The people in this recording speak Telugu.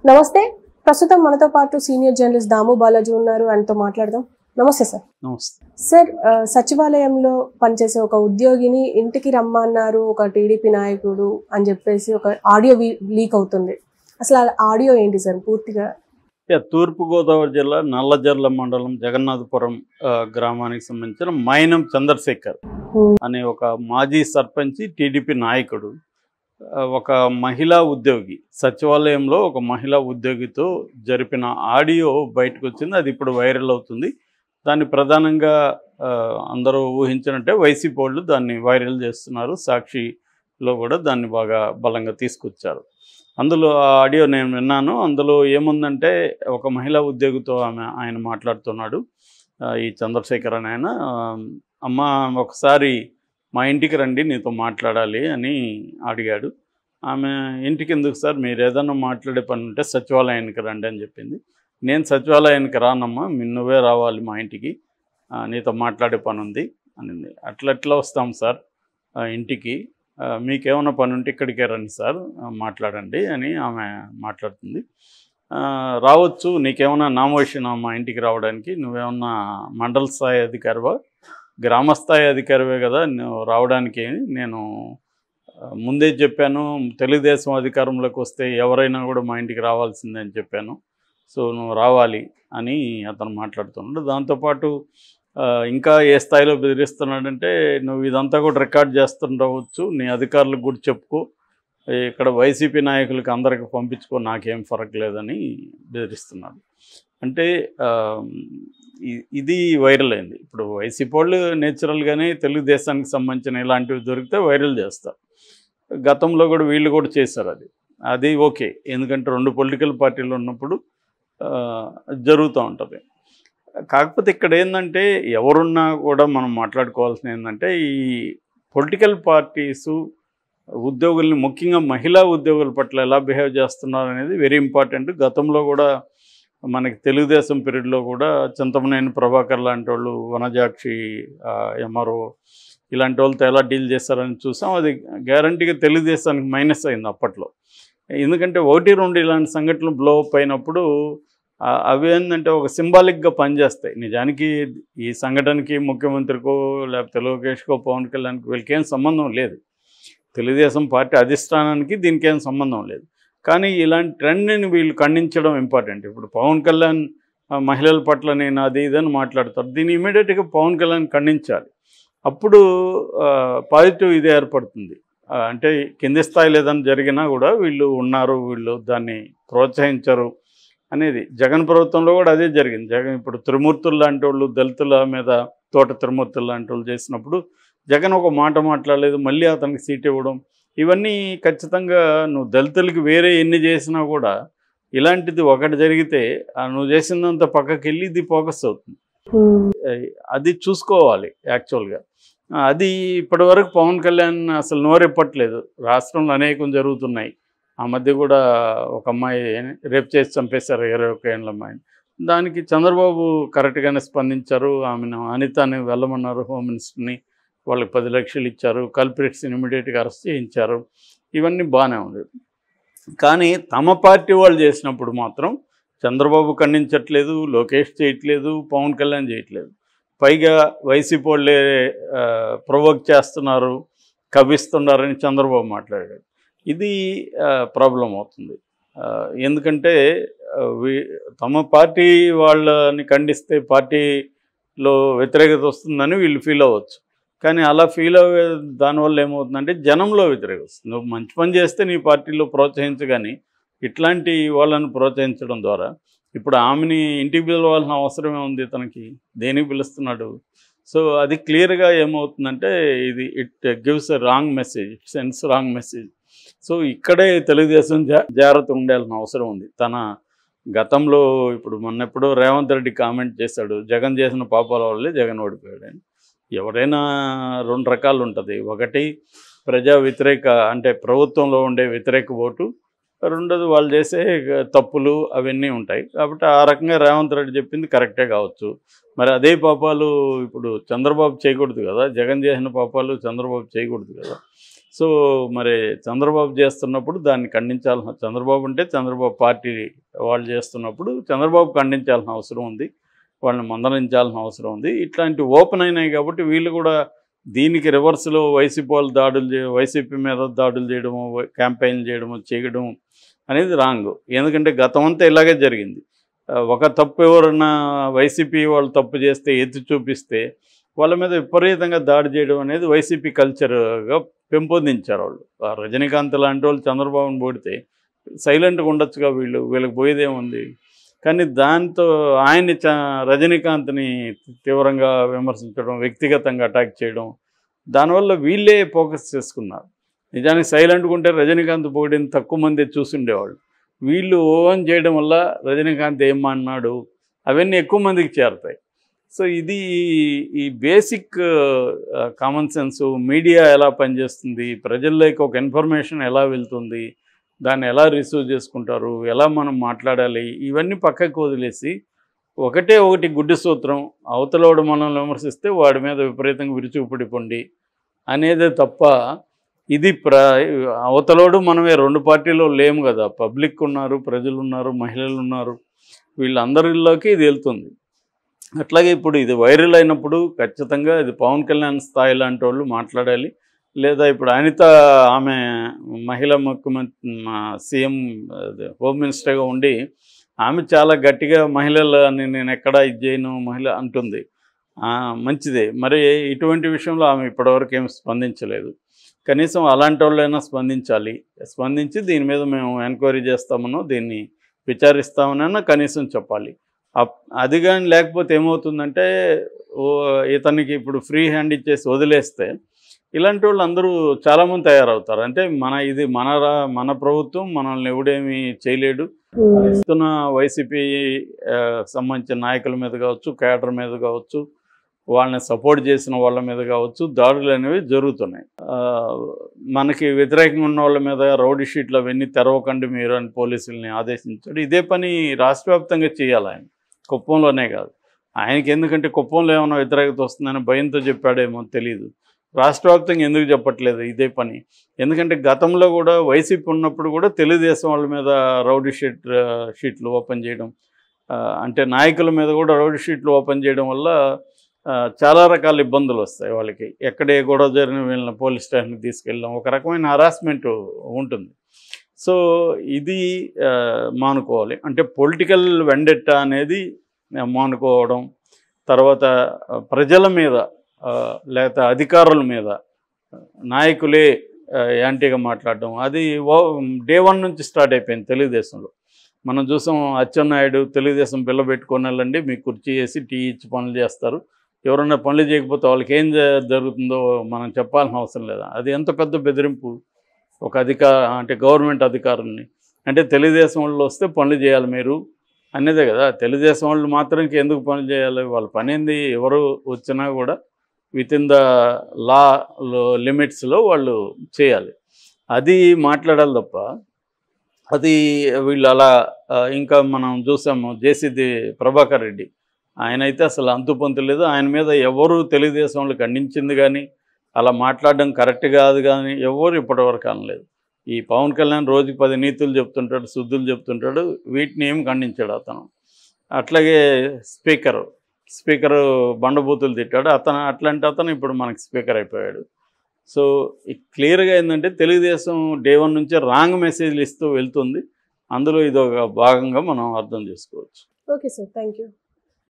నమస్తే. ప్రస్తుతం మనతో పాటు సీనియర్ జర్నలిస్ట్ దాము బాలాజీ ఉన్నారు. ఆయనతో మాట్లాడదాం. నమస్తే సార్. నమస్తే సార్, సచివాలయంలో పనిచేసే ఒక ఉద్యోగిని ఇంటికి రమ్మన్నారు ఒక టీడీపీ నాయకుడు అని చెప్పేసి ఒక ఆడియో లీక్ అవుతుంది. అసలు ఆ ఆడియో ఏంటి సార్ పూర్తిగా? తూర్పుగోదావరి జిల్లా నల్లజర్ల మండలం జగన్నాథపురం గ్రామానికి సంబంధించిన మైనం చంద్రశేఖర్ అనే ఒక మాజీ సర్పంచ్ టీడీపీ నాయకుడు ఒక మహిళా ఉద్యోగి సచివాలయంలో ఒక మహిళా ఉద్యోగితో జరిపిన ఆడియో బయటకు వచ్చింది. అది ఇప్పుడు వైరల్ అవుతుంది. దాన్ని ప్రధానంగా అందరూ ఊహించినట్టే వైసీపీ వాళ్ళు దాన్ని వైరల్ చేస్తున్నారు. సాక్షిలో కూడా దాన్ని బాగా బలంగా తీసుకొచ్చారు. అందులో ఆ ఆడియో నేను విన్నాను. అందులో ఏముందంటే ఒక మహిళా ఉద్యోగితో ఆయన మాట్లాడుతున్నాడు. ఈ చంద్రశేఖర్ అని ఆయన, అమ్మ ఒకసారి మా ఇంటికి రండి, నీతో మాట్లాడాలి అని అడిగాడు. ఆమె ఇంటికి ఎందుకు సార్, మీరు ఏదన్నా మాట్లాడే పని ఉంటే సచివాలయానికి రండి అని చెప్పింది. నేను సచివాలయానికి రానమ్మా, నువ్వే రావాలి మా ఇంటికి, నీతో మాట్లాడే పని ఉంది అనింది. అట్లా వస్తాం సార్ ఇంటికి, మీకేమైనా పని ఉంటే ఇక్కడికే రండి సార్, మాట్లాడండి అని ఆమె మాట్లాడుతుంది. రావచ్చు, నీకేమైనా నామోషణ మా ఇంటికి రావడానికి, నువ్వేమన్నా మండల స్థాయి అధికారివా, గ్రామస్థాయి అధికారివే కదా, నువ్వు రావడానికి నేను ముందే చెప్పాను, తెలుగుదేశం అధికారంలోకి వస్తే ఎవరైనా కూడా మా ఇంటికి రావాల్సిందే అని చెప్పాను, సో నువ్వు రావాలి అని అతను మాట్లాడుతున్నాడు. దాంతోపాటు ఇంకా ఏ స్థాయిలో బెదిరిస్తున్నాడంటే, నువ్వు ఇదంతా కూడా రికార్డ్ చేస్తుండవచ్చు, నీ అధికారులకు కూడా చెప్పుకో, ఇక్కడ వైసీపీ నాయకులకి అందరికి పంపించుకో, నాకేం ఫరక్ లేదని బెదిరిస్తున్నాడు. అంటే ఇది వైరల్ అయింది. ఇప్పుడు వైసీపీ వాళ్ళు నేచురల్గానే తెలుగుదేశానికి సంబంధించిన ఇలాంటివి దొరికితే వైరల్ చేస్తారు. గతంలో కూడా వీళ్ళు కూడా చేశారు. అది ఓకే, ఎందుకంటే రెండు పొలిటికల్ పార్టీలు ఉన్నప్పుడు జరుగుతూ ఉంటుంది. కాకపోతే ఇక్కడ ఏంటంటే ఎవరున్నా కూడా మనం మాట్లాడుకోవాల్సిన ఏంటంటే, ఈ పొలిటికల్ పార్టీసు ఉద్యోగుల్ని, ముఖ్యంగా మహిళా ఉద్యోగుల పట్ల ఎలా బిహేవ్ చేస్తున్నారు అనేది వెరీ ఇంపార్టెంట్. గతంలో కూడా మనకి తెలుగుదేశం పీరియడ్లో కూడా చింతమనేని ప్రభాకర్ లాంటి వాళ్ళు, వనజాక్షి, ఎంఆర్ఓ ఇలాంటి వాళ్ళతో ఎలా డీల్ చేస్తారని చూసాం. అది గ్యారంటీగా తెలుగుదేశానికి మైనస్ అయింది అప్పట్లో. ఎందుకంటే 1-2 ఇలాంటి సంఘటనలు బ్లో అప్ అయినప్పుడు అవి ఏంటంటే ఒక సింబాలిక్గా పనిచేస్తాయి. నిజానికి ఈ సంఘటనకి ముఖ్యమంత్రికో లేకపోతే లోకేష్కో పవన్ కళ్యాణ్కి వీళ్ళకేం సంబంధం లేదు. తెలుగుదేశం పార్టీ అధిష్టానానికి దీనికి ఏం సంబంధం లేదు. కానీ ఇలాంటి ట్రెండ్ని వీళ్ళు ఖండించడం ఇంపార్టెంట్. ఇప్పుడు పవన్ కళ్యాణ్ మహిళల పట్ల నేను అది ఇదని మాట్లాడతారు, దీన్ని ఇమీడియట్గా పవన్ కళ్యాణ్ ఖండించాలి. అప్పుడు పాజిటివ్ ఇది ఏర్పడుతుంది. అంటే కింది స్థాయిలో ఏదైనా జరిగినా కూడా వీళ్ళు ఉన్నారు, వీళ్ళు దాన్ని ప్రోత్సహించరు అనేది. జగన్ ప్రభుత్వంలో కూడా అదే జరిగింది. జగన్ ఇప్పుడు త్రిమూర్తులు లాంటి వాళ్ళు దళితుల మీద, తోట త్రిమూర్తులు లాంటి వాళ్ళు చేసినప్పుడు జగన్ ఒక మాట మాట్లాడలేదు, మళ్ళీ అతనికి సీట్ ఇవ్వడం, ఇవన్నీ ఖచ్చితంగా నువ్వు దళితులకి వేరే ఎన్ని చేసినా కూడా ఇలాంటిది ఒకటి జరిగితే నువ్వు చేసిందంత పక్కకి వెళ్ళి ఇది ఫోకస్ అవుతుంది. అది చూసుకోవాలి యాక్చువల్గా. అది ఇప్పటివరకు పవన్ కళ్యాణ్ అసలు నోరెప్పట్లేదు. రాష్ట్రంలో అనేకం జరుగుతున్నాయి. ఆ మధ్య కూడా ఒక అమ్మాయి రేప్ చేసి చంపేశారు, 21 ఏళ్ళ అమ్మాయిని. దానికి చంద్రబాబు కరెక్ట్గానే స్పందించారు. ఆమెను అనితని వెళ్ళమన్నారు హోమ్ మినిస్టర్ని, వాళ్ళకి 10 లక్షలు ఇచ్చారు, కల్ప్రిట్స్ని ఇమీడియట్గా అరెస్ట్ చేయించారు. ఇవన్నీ బాగానే ఉంది. కానీ తమ పార్టీ వాళ్ళు చేసినప్పుడు మాత్రం చంద్రబాబు ఖండించట్లేదు, లోకేష్ చేయట్లేదు, పవన్ కళ్యాణ్ చేయట్లేదు. పైగా వైసీపీ వాళ్ళే ప్రొవోక్ చేస్తున్నారు, కవిస్తున్నారని చంద్రబాబు మాట్లాడాడు. ఇది ప్రాబ్లం అవుతుంది. ఎందుకంటే తమ పార్టీ వాళ్ళని ఖండిస్తే పార్టీలో వ్యతిరేకత వస్తుందని వీళ్ళు ఫీల్ అవ్వచ్చు. కానీ అలా ఫీల్ అయ్యే దానివల్ల ఏమవుతుందంటే జనంలో వ్యతిరేకత వస్తుంది. నువ్వు మంచి పని చేస్తే నీ పార్టీలో ప్రోత్సహించు, కానీ ఇట్లాంటి వాళ్ళని ప్రోత్సహించడం ద్వారా ఇప్పుడు ఆమెని ఇంటికి పిలవాల్సిన అవసరమే ఉంది, తనకి దేనికి పిలుస్తున్నాడు? సో అది క్లియర్గా ఏమవుతుందంటే it gives a wrong message, it sends wrong message. So ఇక్కడే తెలుగుదేశం జాగ్రత్త ఉండాల్సిన అవసరం ఉంది. తన గతంలో ఇప్పుడు మొన్నెప్పుడో రేవంత్ రెడ్డి కామెంట్ చేశాడు, జగన్ చేసిన పాపాల వల్లే జగన్ ఓడిపోయాడు అని. ఎవరైనా 2 రకాలు ఉంటుంది. ఒకటి ప్రజా వ్యతిరేక, అంటే ప్రభుత్వంలో ఉండే వ్యతిరేక ఓటు, రెండోది వాళ్ళు చేసే తప్పులు అవన్నీ ఉంటాయి. కాబట్టి ఆ రకంగా రేవంత్ రెడ్డి చెప్పింది కరెక్టే కావచ్చు. మరి అదే పాపాలు ఇప్పుడు చంద్రబాబు చేయకూడదు కదా, జగన్ చేసిన పాపాలు చంద్రబాబు చేయకూడదు కదా. సో మరి చంద్రబాబు చేస్తున్నప్పుడు దాన్ని ఖండించాల్సిన, చంద్రబాబు అంటే చంద్రబాబు పార్టీ వాళ్ళు చేస్తున్నప్పుడు చంద్రబాబు ఖండించాల్సిన అవసరం ఉంది, వాళ్ళని మందలించాల్సిన అవసరం ఉంది. ఇట్లాంటి ఓపెన్ అయినాయి కాబట్టి వీళ్ళు కూడా దీనికి రివర్స్లో వైసీపీ వాళ్ళు వైసీపీ మీద దాడులు చేయడము, క్యాంపెయిన్లు చేయడం అనేది రాంగ్. ఎందుకంటే గతం అంతా ఇలాగే జరిగింది. ఒక తప్పు ఎవరన్నా వైసీపీ వాళ్ళు తప్పు చేస్తే ఎత్తి చూపిస్తే వాళ్ళ మీద విపరీతంగా దాడి చేయడం అనేది వైసీపీ కల్చర్గా పెంపొందించారు వాళ్ళు. రజనీకాంత్ లాంటి వాళ్ళు చంద్రబాబుని పొడితే సైలెంట్గా ఉండొచ్చుగా, వీళ్ళకి పోయేదేముంది. కానీ దాంతో ఆయన్ని రజనీకాంత్ని తీవ్రంగా విమర్శించడం, వ్యక్తిగతంగా అటాక్ చేయడం, దానివల్ల వీళ్ళే ఫోకస్ చేసుకున్నారు. నిజానికి సైలెంట్గా ఉంటే రజనీకాంత్ పొగిడిన తక్కువ మంది చూసుండేవాళ్ళు. వీళ్ళు ఓన్ చేయడం వల్ల రజనీకాంత్ ఏం మాట్లాడు అవన్నీ ఎక్కువ మందికి చేరుతాయి. సో ఇది ఈ బేసిక్ కామన్ సెన్స్, మీడియా ఎలా పనిచేస్తుంది, ప్రజల్లోకి ఒక ఇన్ఫర్మేషన్ ఎలా వెళ్తుంది, దాన్ని ఎలా రిసీవ్ చేసుకుంటారు, ఎలా మనం మాట్లాడాలి, ఇవన్నీ పక్కకు వదిలేసి ఒకటి గుడ్డి సూత్రం, అవతలవాడు మనల్ని విమర్శిస్తే వాడి మీద విపరీతంగా విరుచుకుపడిపోండి అనేదే తప్ప, ఇది అవతలోడు మనమే, రెండు పార్టీలో లేము కదా, పబ్లిక్ ఉన్నారు, ప్రజలు ఉన్నారు, మహిళలు ఉన్నారు, వీళ్ళందరిలోకి ఇది వెళ్తుంది. అట్లాగే ఇప్పుడు ఇది వైరల్ అయినప్పుడు ఖచ్చితంగా ఇది పవన్ కళ్యాణ్ స్థాయి లాంటి వాళ్ళు మాట్లాడాలి. లేదా ఇప్పుడు అనిత, ఆమె మహిళా ముఖ్యమంత్రి సీఎం హోమ్ మినిస్టర్గా ఉండి ఆమె చాలా గట్టిగా మహిళలని నేను ఎక్కడా ఇది చేయను మహిళ అంటుంది. మంచిదే. మరి ఇటువంటి విషయంలో ఆమె ఇప్పటివరకు ఏమి స్పందించలేదు. కనీసం అలాంటి వాళ్ళైనా స్పందించి దీని మీద మేము ఎంక్వైరీ చేస్తామనో దీన్ని విచారిస్తామనైనా కనీసం చెప్పాలి. అది కానీ లేకపోతే ఏమవుతుందంటే ఇతనికి ఇప్పుడు ఫ్రీ హ్యాండ్ ఇచ్చేసి వదిలేస్తే ఇలాంటి వాళ్ళు అందరూ చాలామంది తయారవుతారు. అంటే మన ప్రభుత్వం మనల్ని ఎవడేమీ చేయలేడు, ఇస్తున్న వైసీపీ సంబంధించిన నాయకుల మీద కావచ్చు, కేడర్ మీద కావచ్చు, వాళ్ళని సపోర్ట్ చేసిన వాళ్ళ మీద కావచ్చు దాడులు అనేవి జరుగుతున్నాయి. మనకి వ్యతిరేకంగా ఉన్న వాళ్ళ మీద రౌడీ షీట్లు అవన్నీ తెరవకండి మీరు అని పోలీసుల్ని ఆదేశించాడు. ఇదే పని రాష్ట్ర వ్యాప్తంగా చేయాలి ఆయన, కుప్పంలోనే కాదు. ఆయనకి ఎందుకంటే కుప్పంలో ఏమైనా వ్యతిరేకత వస్తుందని భయంతో చెప్పాడేమో తెలియదు. రాష్ట్ర వ్యాప్తంగా ఎందుకు చెప్పట్లేదు ఇదే పని? ఎందుకంటే గతంలో కూడా వైసీపీ ఉన్నప్పుడు కూడా తెలుగుదేశం వాళ్ళ మీద రౌడీ షీట్లు ఓపెన్ చేయడం, అంటే నాయకుల మీద కూడా రౌడీ షీట్లు ఓపెన్ చేయడం వల్ల చాలా రకాల ఇబ్బందులు వస్తాయి వాళ్ళకి. ఎక్కడే గొడవ జరిగిన వీళ్ళని పోలీస్ స్టేషన్కి తీసుకెళ్ళడం, ఒక రకమైన హరాస్మెంట్ ఉంటుంది. సో ఇది మానుకోవాలి. అంటే పొలిటికల్ వెండెట్టా అనేది మానుకోవడం, తర్వాత ప్రజల మీద లేకపోతే అధికారుల మీద నాయకులే యాంటీగా మాట్లాడడం, అది డే 1 నుంచి స్టార్ట్ అయిపోయింది తెలుగుదేశంలో. మనం చూసాం, అచ్చెన్నాయుడు తెలుగుదేశం బిల్ల పెట్టుకొని వెళ్ళండి, మీకు కుర్చీ వేసి టీ ఇచ్చి పనులు చేస్తారు, ఎవరన్నా పనులు చేయకపోతే వాళ్ళకి ఏం జరుగుతుందో మనం చెప్పాల్సిన అవసరం లేదా? అది ఎంత పెద్ద బెదిరింపు ఒక అంటే గవర్నమెంట్ అధికారుల్ని. అంటే తెలుగుదేశం వాళ్ళు వస్తే పనులు చేయాలి మీరు అనేదే కదా. తెలుగుదేశం వాళ్ళు మాత్రం ఎందుకు పనులు చేయాలి? వాళ్ళ పని ఏంది? ఎవరు వచ్చినా కూడా వితిన్ ద లా లిమిట్స్లో వాళ్ళు చేయాలి, అది మాట్లాడాలి తప్ప అది వీళ్ళు అలా. ఇంకా మనం చూసాము జేసీ ప్రభాకర్ రెడ్డి, ఆయన అయితే అసలు అంతుపొంతు లేదు. ఆయన మీద ఎవరు తెలుగుదేశం వాళ్ళు ఖండించింది కానీ అలా మాట్లాడడం కరెక్ట్ కాదు కానీ ఎవరు ఇప్పటివరకు అనలేదు. ఈ పవన్ కళ్యాణ్ రోజుకి 10 నీతులు చెప్తుంటాడు, శుద్ధులు చెప్తుంటాడు, వీటిని ఏం ఖండించాడు అతను. అట్లాగే స్పీకరు బండబూతులు తిట్టాడు అట్లాంటి అతను ఇప్పుడు మనకి స్పీకర్ అయిపోయాడు. సో క్లియర్గా ఏంటంటే తెలుగుదేశం డే 1 నుంచే రాంగ్ మెసేజ్లు ఇస్తూ వెళ్తుంది. అందులో ఇది ఒక భాగంగా మనం అర్థం చేసుకోవచ్చు. Okay sir, thank you.